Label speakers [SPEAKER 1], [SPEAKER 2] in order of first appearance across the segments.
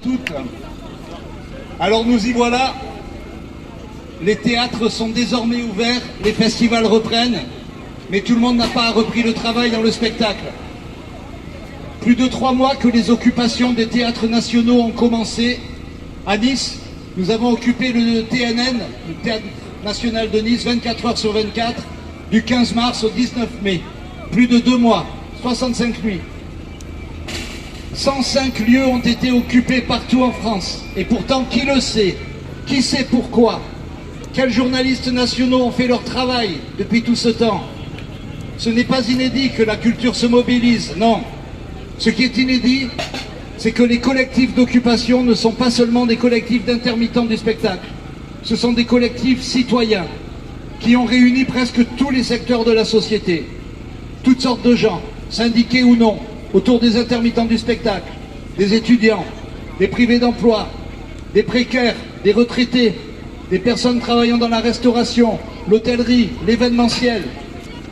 [SPEAKER 1] toutes. Alors nous y voilà. Les théâtres sont désormais ouverts, les festivals reprennent, mais tout le monde n'a pas repris le travail dans le spectacle. Plus de 3 mois que les occupations des théâtres nationaux ont commencé. À Nice, nous avons occupé le TNN, le Théâtre National de Nice, 24 heures sur 24, du 15 mars au 19 mai. Plus de 2 mois, 65 nuits. 105 lieux ont été occupés partout en France. Et pourtant, qui le sait? Qui sait pourquoi? Quels journalistes nationaux ont fait leur travail depuis tout ce temps? Ce n'est pas inédit que la culture se mobilise, non. Ce qui est inédit, c'est que les collectifs d'occupation ne sont pas seulement des collectifs d'intermittents du spectacle. Ce sont des collectifs citoyens qui ont réuni presque tous les secteurs de la société. Toutes sortes de gens, syndiqués ou non, autour des intermittents du spectacle, des étudiants, des privés d'emploi, des précaires, des retraités, des personnes travaillant dans la restauration, l'hôtellerie, l'événementiel,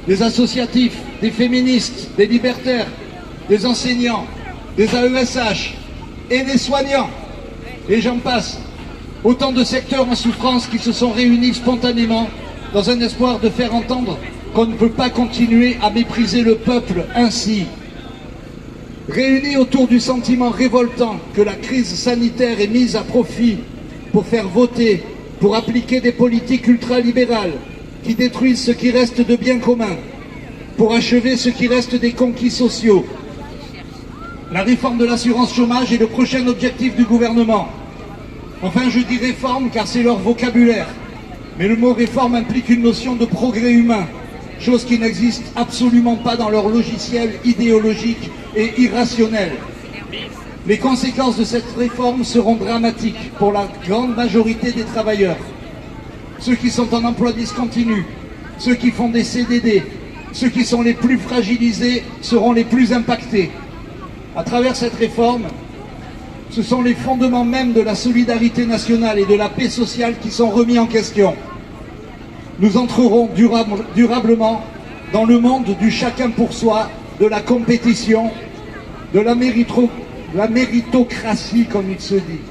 [SPEAKER 1] des associatifs, des féministes, des libertaires, des enseignants, des AESH et des soignants, et j'en passe. Autant de secteurs en souffrance qui se sont réunis spontanément dans un espoir de faire entendre qu'on ne peut pas continuer à mépriser le peuple ainsi. Réunis autour du sentiment révoltant que la crise sanitaire est mise à profit pour faire voter, pour appliquer des politiques ultralibérales qui détruisent ce qui reste de biens communs, pour achever ce qui reste des conquis sociaux. La réforme de l'assurance chômage est le prochain objectif du gouvernement. Enfin, je dis réforme car c'est leur vocabulaire. Mais le mot réforme implique une notion de progrès humain, chose qui n'existe absolument pas dans leur logiciel idéologique et irrationnel. Les conséquences de cette réforme seront dramatiques pour la grande majorité des travailleurs. Ceux qui sont en emploi discontinu, ceux qui font des CDD, ceux qui sont les plus fragilisés seront les plus impactés. À travers cette réforme, ce sont les fondements même de la solidarité nationale et de la paix sociale qui sont remis en question. Nous entrerons durablement dans le monde du chacun pour soi, de la compétition, de la méritocratie, comme il se dit.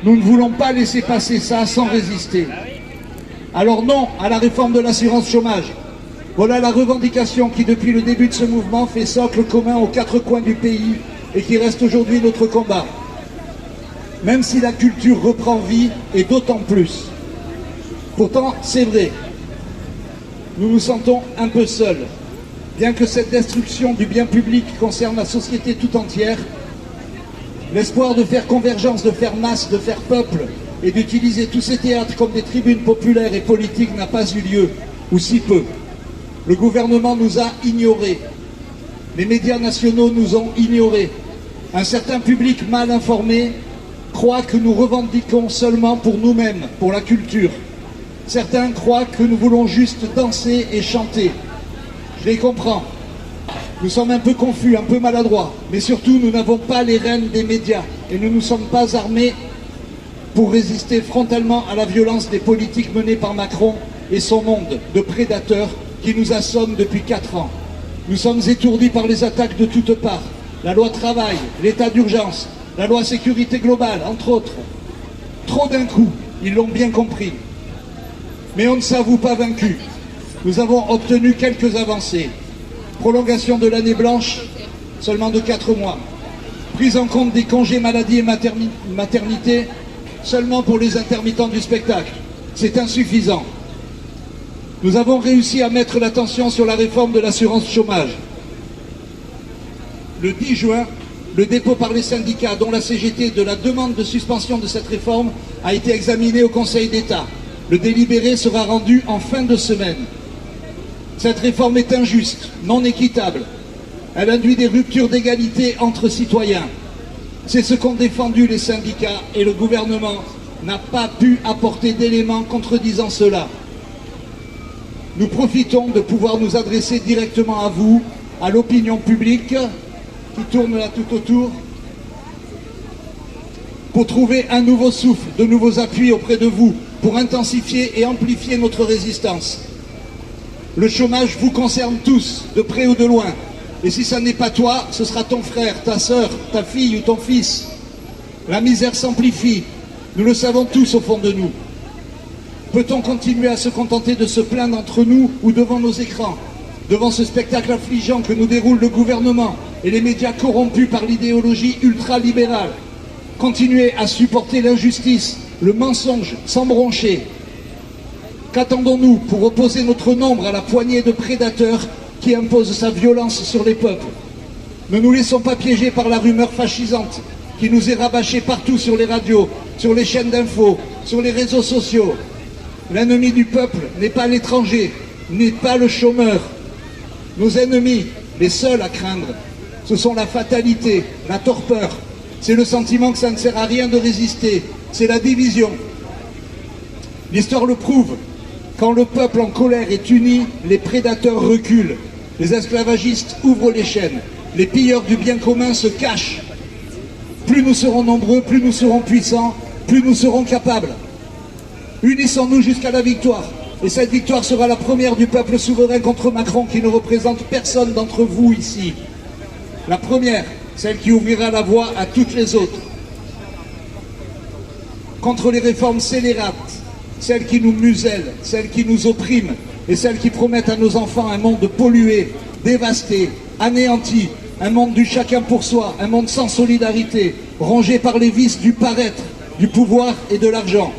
[SPEAKER 1] Nous ne voulons pas laisser passer ça sans résister. Alors non à la réforme de l'assurance chômage. Voilà la revendication qui, depuis le début de ce mouvement, fait socle commun aux 4 coins du pays et qui reste aujourd'hui notre combat. Même si la culture reprend vie, et d'autant plus. Pourtant, c'est vrai, nous nous sentons un peu seuls. Bien que cette destruction du bien public concerne la société tout entière, l'espoir de faire convergence, de faire masse, de faire peuple et d'utiliser tous ces théâtres comme des tribunes populaires et politiques n'a pas eu lieu, ou si peu. Le gouvernement nous a ignorés. Les médias nationaux nous ont ignorés. Un certain public mal informé croit que nous revendiquons seulement pour nous-mêmes, pour la culture. Certains croient que nous voulons juste danser et chanter. Je les comprends. Nous sommes un peu confus, un peu maladroits, mais surtout nous n'avons pas les rênes des médias et nous ne sommes pas armés pour résister frontalement à la violence des politiques menées par Macron et son monde de prédateurs qui nous assomme depuis 4 ans. Nous sommes étourdis par les attaques de toutes parts. La loi travail, l'état d'urgence, la loi sécurité globale, entre autres. Trop d'un coup, ils l'ont bien compris. Mais on ne s'avoue pas vaincu. Nous avons obtenu quelques avancées. Prolongation de l'année blanche, seulement de 4 mois. Prise en compte des congés maladie et maternité, seulement pour les intermittents du spectacle. C'est insuffisant. Nous avons réussi à mettre l'attention sur la réforme de l'assurance chômage. Le 10 juin, le dépôt par les syndicats, dont la CGT, de la demande de suspension de cette réforme a été examiné au Conseil d'État. Le délibéré sera rendu en fin de semaine. Cette réforme est injuste, non équitable. Elle induit des ruptures d'égalité entre citoyens. C'est ce qu'ont défendu les syndicats et le gouvernement n'a pas pu apporter d'éléments contredisant cela. Nous profitons de pouvoir nous adresser directement à vous, à l'opinion publique, qui tourne là tout autour, pour trouver un nouveau souffle, de nouveaux appuis auprès de vous, pour intensifier et amplifier notre résistance. Le chômage vous concerne tous, de près ou de loin. Et si ça n'est pas toi, ce sera ton frère, ta sœur, ta fille ou ton fils. La misère s'amplifie, nous le savons tous au fond de nous. Peut-on continuer à se contenter de se plaindre entre nous ou devant nos écrans, devant ce spectacle affligeant que nous déroule le gouvernement et les médias corrompus par l'idéologie ultralibérale? Continuer à supporter l'injustice, le mensonge sans broncher? Qu'attendons-nous pour opposer notre nombre à la poignée de prédateurs qui imposent sa violence sur les peuples? Ne nous laissons pas piéger par la rumeur fascisante qui nous est rabâchée partout sur les radios, sur les chaînes d'infos, sur les réseaux sociaux. L'ennemi du peuple n'est pas l'étranger, n'est pas le chômeur. Nos ennemis, les seuls à craindre, ce sont la fatalité, la torpeur. C'est le sentiment que ça ne sert à rien de résister. C'est la division. L'histoire le prouve. Quand le peuple en colère est uni, les prédateurs reculent. Les esclavagistes ouvrent les chaînes. Les pilleurs du bien commun se cachent. Plus nous serons nombreux, plus nous serons puissants, plus nous serons capables. Unissons-nous jusqu'à la victoire. Et cette victoire sera la première du peuple souverain contre Macron qui ne représente personne d'entre vous ici. La première, celle qui ouvrira la voie à toutes les autres. Contre les réformes scélérates, celles qui nous musellent, celles qui nous oppriment et celles qui promettent à nos enfants un monde pollué, dévasté, anéanti, un monde du chacun pour soi, un monde sans solidarité, rongé par les vices du paraître, du pouvoir et de l'argent.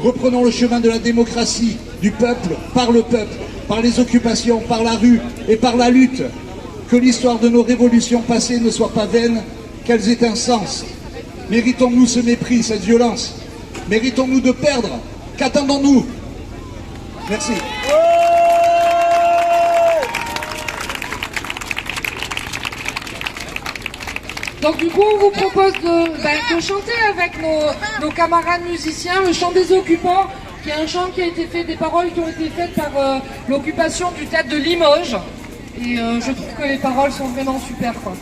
[SPEAKER 1] Reprenons le chemin de la démocratie, du peuple, par les occupations, par la rue et par la lutte. Que l'histoire de nos révolutions passées ne soit pas vaine, qu'elles aient un sens. Méritons-nous ce mépris, cette violence? Méritons-nous de perdre? Qu'attendons-nous? Merci.
[SPEAKER 2] Donc du coup, on vous propose de chanter avec nos camarades musiciens le chant des occupants, qui est un chant qui a été fait, des paroles qui ont été faites par l'occupation du théâtre de Limoges. Et je trouve que les paroles sont vraiment super, quoi.